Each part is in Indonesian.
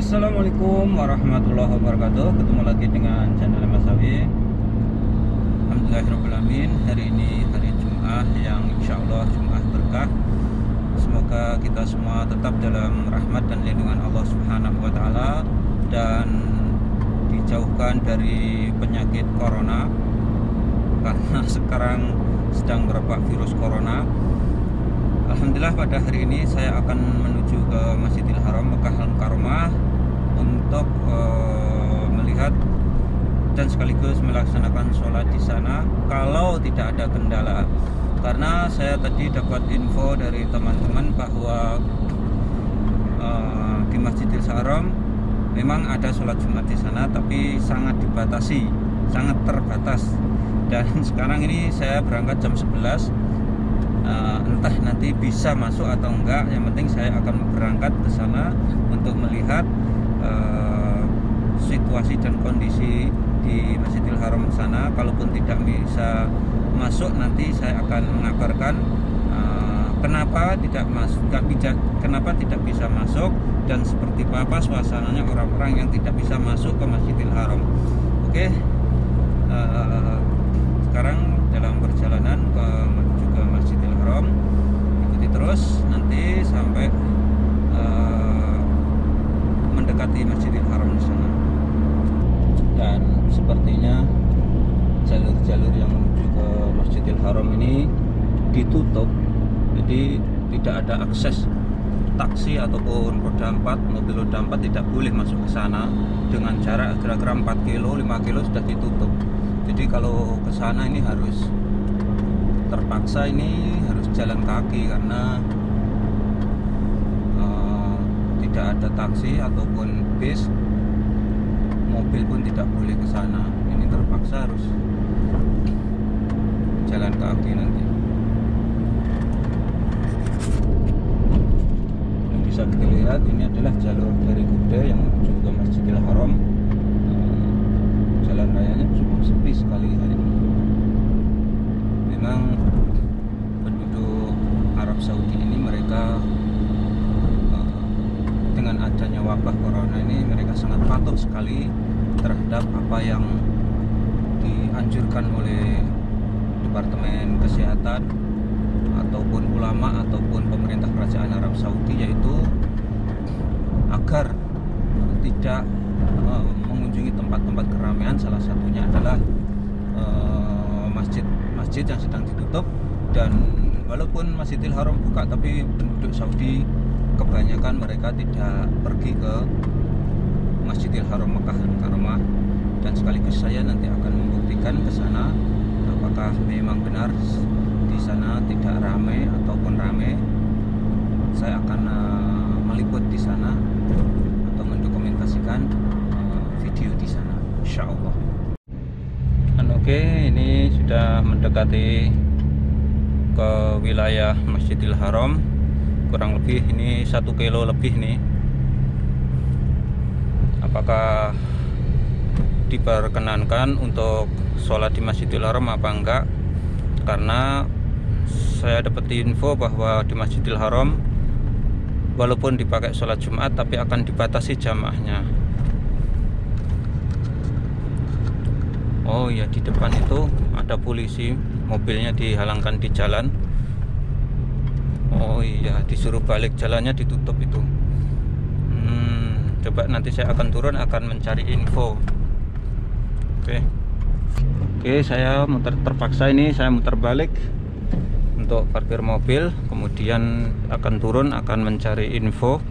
Assalamualaikum warahmatullahi wabarakatuh. Ketemu lagi dengan channel Mas Sawi. Alhamdulillahirrahmanirrahim. Hari ini hari Jumat yang insya Allah Jumat berkah. Semoga kita semua tetap dalam rahmat dan lindungan Allah Subhanahu wa Ta'ala, dan dijauhkan dari penyakit corona, karena sekarang sedang merebak virus corona. Alhamdulillah pada hari ini saya akan menuju ke Masjidil Haram Mekah Al-Mukarramah untuk melihat dan sekaligus melaksanakan sholat di sana kalau tidak ada kendala. Karena saya tadi dapat info dari teman-teman bahwa di Masjidil Haram memang ada sholat Jumat di sana, tapi sangat dibatasi, sangat terbatas. Dan sekarang ini saya berangkat jam 11. Entah nanti bisa masuk atau enggak, yang penting saya akan berangkat ke sana untuk melihat situasi dan kondisi di Masjidil Haram sana. Kalaupun tidak bisa masuk, nanti saya akan mengabarkan kenapa tidak bisa masuk dan seperti apa suasananya orang-orang yang tidak bisa masuk ke Masjidil Haram. Oke, sekarang dalam perjalanan menuju ke Masjidil Haram, ikuti terus nanti sampai mendekati Masjidil Haram di sana. Dan sepertinya jalur-jalur yang menuju ke Masjidil Haram ini ditutup, jadi tidak ada akses taksi ataupun roda 4, mobil roda 4 tidak boleh masuk ke sana dengan jarak kira-kira 4 kilo, 5 kilo sudah ditutup. Jadi kalau ke sana ini harus terpaksa jalan kaki, karena tidak ada taksi ataupun bis, mobil pun tidak boleh ke sana. Ini terpaksa harus jalan kaki nanti. Yang bisa kita lihat ini adalah jalur dari Kuda yang menuju ke Masjidil Haram. Jalan rayanya cukup sepi sekali hari ini. Memang penduduk Arab Saudi ini mereka dengan adanya wabah corona ini mereka sangat patuh sekali terhadap apa yang dianjurkan oleh Departemen Kesehatan ataupun ulama ataupun pemerintah kerajaan Arab Saudi, yaitu agar tidak mengunjungi tempat-tempat keramaian. Salah satunya adalah masjid yang sedang ditutup. Dan walaupun Masjidil Haram buka, tapi penduduk Saudi kebanyakan mereka tidak pergi ke Masjidil Haram Mekah Al-Mukarramah. Dan sekaligus saya nanti akan membuktikan ke sana apakah memang benar di sana tidak ramai ataupun ramai. Saya akan meliput di sana atau mendokumentasikan video di sana, insya Allah. Oke, ini sudah mendekati ke wilayah Masjidil Haram, kurang lebih ini 1 kilo lebih nih. Apakah diperkenankan untuk sholat di Masjidil Haram apa enggak? Karena saya dapat info bahwa di Masjidil Haram walaupun dipakai sholat Jumat, tapi akan dibatasi jamaahnya. Oh iya, di depan itu ada polisi, mobilnya dihalangkan di jalan. Oh iya, disuruh balik, jalannya ditutup itu. Coba nanti saya akan turun, akan mencari info. Oke, saya terpaksa ini saya muter balik untuk parkir mobil, kemudian akan turun, akan mencari info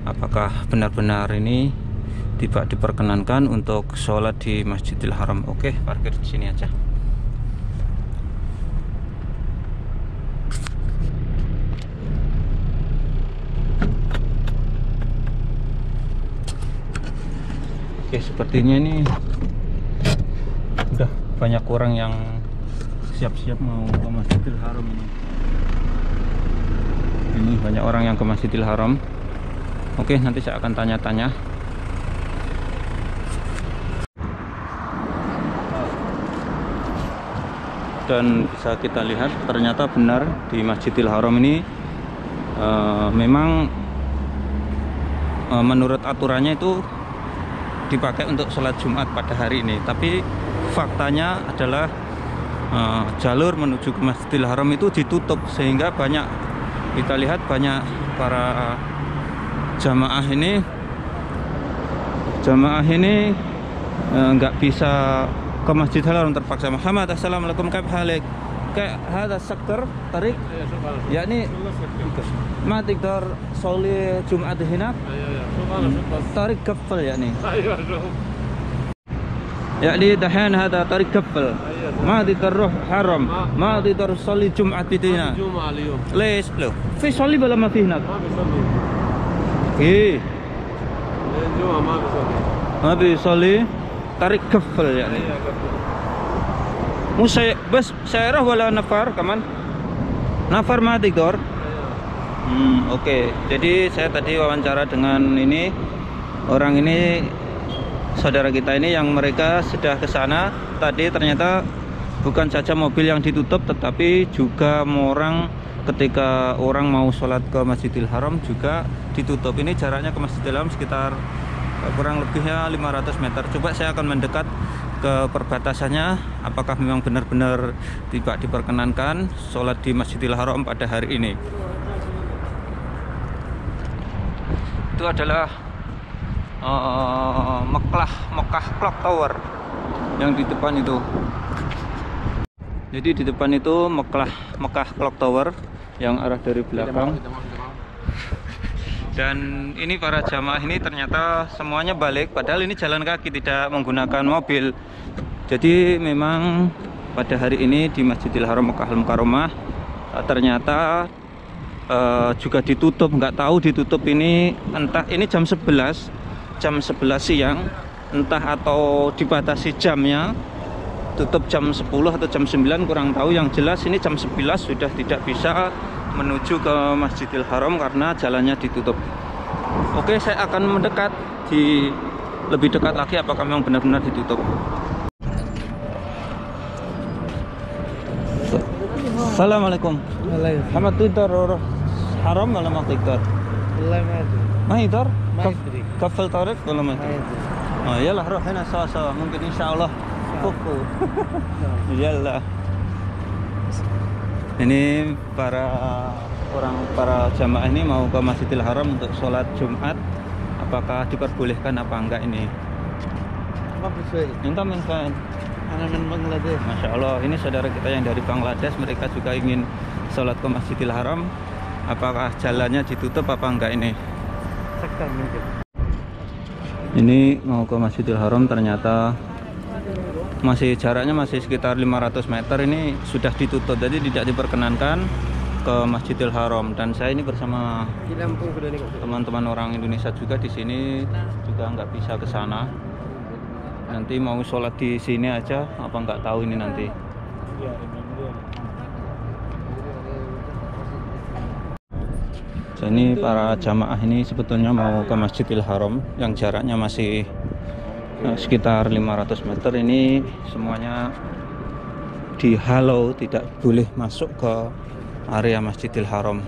apakah benar-benar ini tidak diperkenankan untuk sholat di Masjidil Haram. Oke, parkir di sini aja. Oke, sepertinya ini udah banyak orang yang siap-siap mau ke Masjidil Haram ini. Ini banyak orang yang ke Masjidil Haram. Oke, nanti saya akan tanya-tanya. Dan bisa kita lihat ternyata benar di Masjidil Haram ini memang menurut aturannya itu dipakai untuk sholat Jumat pada hari ini. Tapi faktanya adalah jalur menuju ke Masjidil Haram itu ditutup, sehingga banyak, kita lihat banyak para jamaah ini nggak bisa ke Masjidil Haram, terpaksa. Muhammad, assalamualaikum, kaif halik? Kayak hada sektor tarik yakni ما تقدر تصلي جمعة هناك طريق كفل يعني دحين هذا طريق كفل ما تقدر تروح حرم ما تقدر تصلي جمعة هنا ليش له في صلي ولا ما في هناك ايه الجمعة ما بيصلي طريق كفل يعني مو بس سيارة ولا نفر كمان نفر ما تقدر. Oke. Jadi saya tadi wawancara dengan ini orang ini, saudara kita ini, yang mereka sudah ke sana tadi. Ternyata bukan saja mobil yang ditutup, tetapi juga ketika orang mau sholat ke Masjidil Haram juga ditutup. Ini jaraknya ke Masjidil Haram sekitar kurang lebihnya 500 meter. Coba saya akan mendekat ke perbatasannya, apakah memang benar-benar tidak diperkenankan sholat di Masjidil Haram pada hari ini. Itu adalah Mekah Clock Tower yang di depan itu. Jadi di depan itu Mekah Clock Tower yang arah dari belakang. Dan ini para jamaah ini ternyata semuanya balik, padahal ini jalan kaki, tidak menggunakan mobil. Jadi memang pada hari ini di Masjidil Haram Makkah Al-Mukarramah ternyata juga ditutup. Nggak tahu ditutup ini, entah ini jam 11 siang, entah atau dibatasi jamnya, tutup jam 10 atau jam 9, kurang tahu. Yang jelas ini jam 11 sudah tidak bisa menuju ke Masjidil Haram karena jalannya ditutup. Oke, saya akan mendekat lebih dekat lagi, apakah memang benar-benar ditutup. Assalamualaikum. Hamad تقدر حرام ولا ما تقدر؟ والله ما ادري ما يقدر؟ ما يدري كفل طريق ولا ما يقدر؟ يلا روح هنا سوا ممكن إن شاء الله kuku. Yalla. Ini para jamaah ini mau ke Masjidil Haram untuk sholat Jumat. Apakah diperbolehkan apa enggak ini? Minta minta. Masya Allah, ini saudara kita yang dari Bangladesh, mereka juga ingin sholat ke Masjidil Haram. Apakah jalannya ditutup apa enggak ini? Ini mau ke Masjidil Haram, ternyata jaraknya masih sekitar 500 meter. Ini sudah ditutup, jadi tidak diperkenankan ke Masjidil Haram. Dan saya ini bersama teman-teman orang Indonesia juga di sini, juga nggak bisa ke sana. Nanti mau sholat di sini aja, apa nggak tahu ini nanti. Ini para jamaah ini sebetulnya mau ke Masjidil Haram yang jaraknya masih sekitar 500 meter. Ini semuanya dihalau, tidak boleh masuk ke area Masjidil Haram.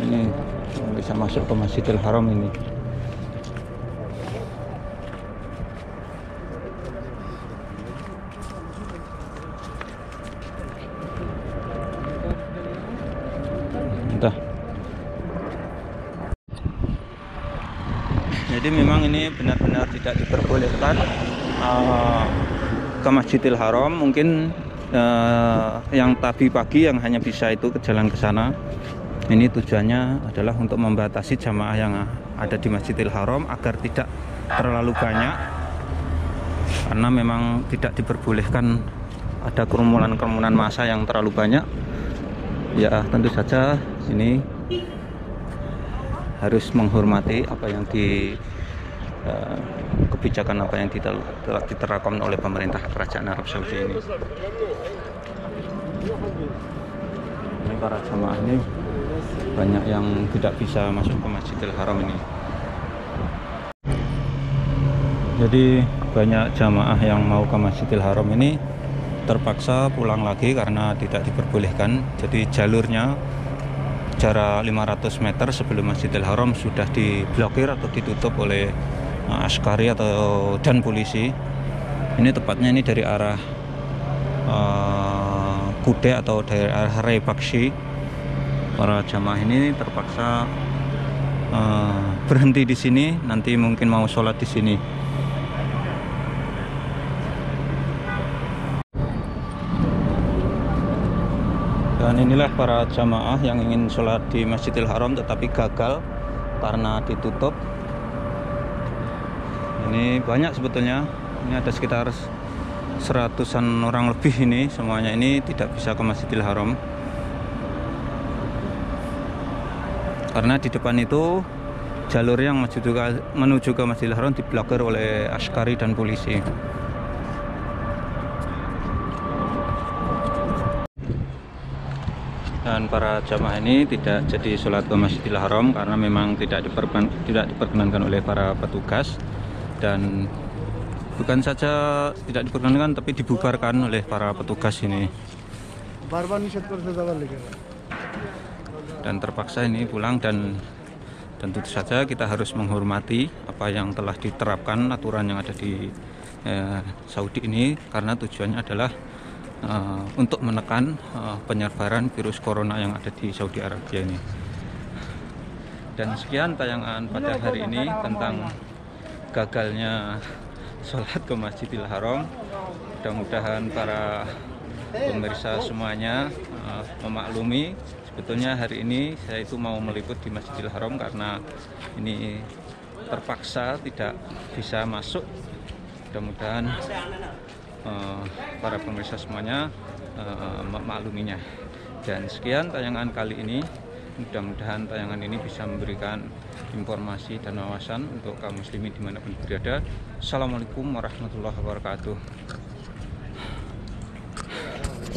Ini bisa masuk ke Masjidil Haram ini. Jadi memang ini benar-benar tidak diperbolehkan ke Masjidil Haram. Mungkin yang tadi pagi yang hanya bisa itu ke jalan ke sana. Ini tujuannya adalah untuk membatasi jamaah yang ada di Masjidil Haram agar tidak terlalu banyak, karena memang tidak diperbolehkan ada kerumunan massa yang terlalu banyak. Ya tentu saja ini harus menghormati apa yang kebijakan apa yang telah diterapkan oleh pemerintah Kerajaan Arab Saudi ini. Ini para jamaah ini banyak yang tidak bisa masuk ke Masjidil Haram ini. Jadi banyak jamaah yang mau ke Masjidil Haram ini terpaksa pulang lagi karena tidak diperbolehkan. Jadi jalurnya jarak 500 meter sebelum Masjidil Haram sudah diblokir atau ditutup oleh askari dan polisi. Ini tepatnya ini dari arah Kude atau dari arah Rai Bakshi. Para jamaah ini terpaksa berhenti di sini, nanti mungkin mau sholat di sini. Dan inilah para jamaah yang ingin sholat di Masjidil Haram tetapi gagal karena ditutup. Ini banyak sebetulnya, ini ada sekitar 100-an orang lebih, ini semuanya ini tidak bisa ke Masjidil Haram karena di depan itu jalur yang menuju ke Masjidil Haram diblokir oleh askari dan polisi. Dan para jamaah ini tidak jadi sholat ke Masjidil Haram karena memang tidak diperkenankan oleh para petugas, dan bukan saja tidak diperkenankan tapi dibubarkan oleh para petugas ini. Dan terpaksa ini pulang, dan tentu saja kita harus menghormati apa yang telah diterapkan, aturan yang ada di Saudi ini, karena tujuannya adalah untuk menekan penyebaran virus corona yang ada di Saudi Arabia ini. Dan sekian tayangan pada hari ini tentang gagalnya sholat ke Masjidil Haram. Mudah-mudahan para pemirsa semuanya memaklumi. Sebetulnya hari ini saya itu mau meliput di Masjidil Haram karena ini terpaksa tidak bisa masuk. Mudah-mudahan para pemirsa semuanya memakluminya. Dan sekian tayangan kali ini. Mudah-mudahan tayangan ini bisa memberikan informasi dan wawasan untuk kaum muslimin dimanapun berada. Assalamualaikum warahmatullahi wabarakatuh.